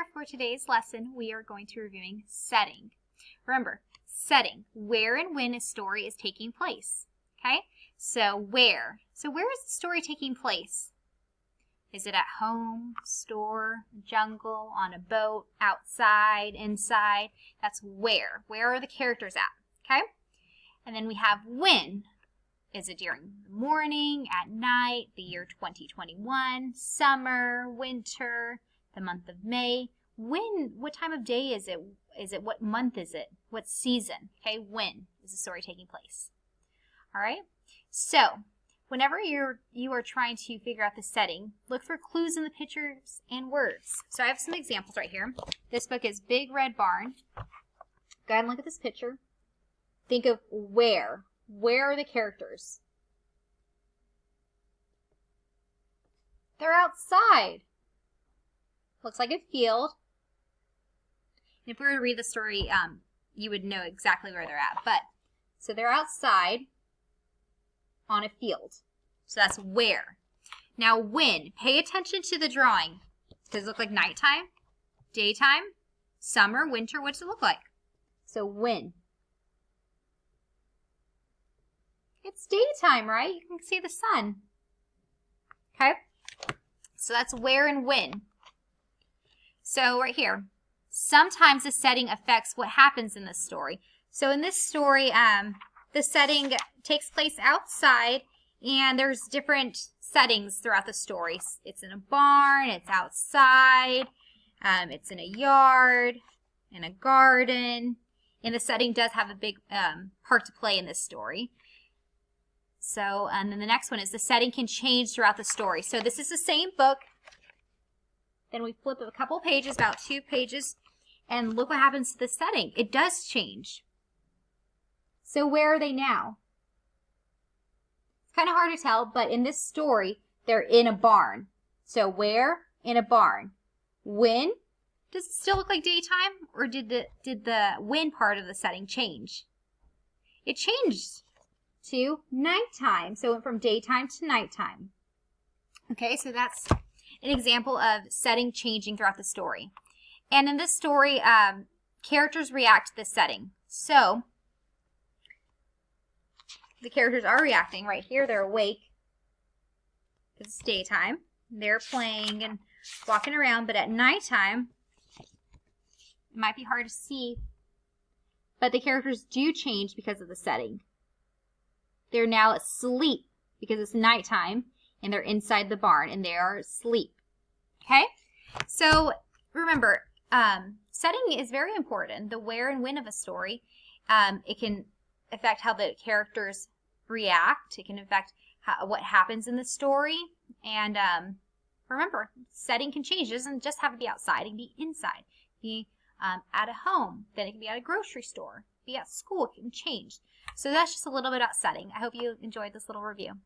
there for today's lesson. We are going to be reviewing setting. Remember, setting, where and when a story is taking place. Okay, so where? So where is the story taking place? Is it at home, store, jungle, on a boat, outside, inside? That's where. Where are the characters at? Okay, and then we have when. Is it during the morning, at night, the year 2021, summer, winter, the month of May? When, what time of day is it? What month is it? What season? Okay, when is the story taking place? All right, so whenever you are trying to figure out the setting, look for clues in the pictures and words. So I have some examples right here. This book is Big Red Barn. Go ahead and look at this picture. Think of where. Where are the characters? They're outside. Looks like a field. And if we were to read the story, you would know exactly where they're at. But so they're outside on a field. So that's where. Now when? Pay attention to the drawing. Does it look like nighttime, daytime, summer, winter? What does it look like? So when? It's daytime, right? You can see the sun. Okay? So that's where and when. So right here, sometimes the setting affects what happens in this story. So in this story, the setting takes place outside, and there's different settings throughout the story. It's in a barn, it's outside, it's in a yard, in a garden, and the setting does have a big part to play in this story. So, and then the next one is the setting can change throughout the story. So this is the same book. Then we flip a couple pages, about 2 pages, and look what happens to the setting. It does change. So where are they now? It's kind of hard to tell, but in this story, they're in a barn. So where? In a barn. When? Does it still look like daytime, or did the when part of the setting change? It changed to nighttime. So it went from daytime to nighttime. Okay, so that's an example of setting changing throughout the story. And in this story, characters react to the setting. So the characters are reacting right here. They're awake because it's daytime. They're playing and walking around, but at nighttime, it might be hard to see, but the characters do change because of the setting. They're now asleep because it's nighttime, and they're inside the barn, and they are asleep. Okay? So remember, setting is very important. The where and when of a story, it can affect how the characters react. It can affect what happens in the story. And remember, setting can change. It doesn't just have to be outside. It can be inside. Be at a home. Then it can be at a grocery store. Be at school. It can change. So that's just a little bit about setting. I hope you enjoyed this little review.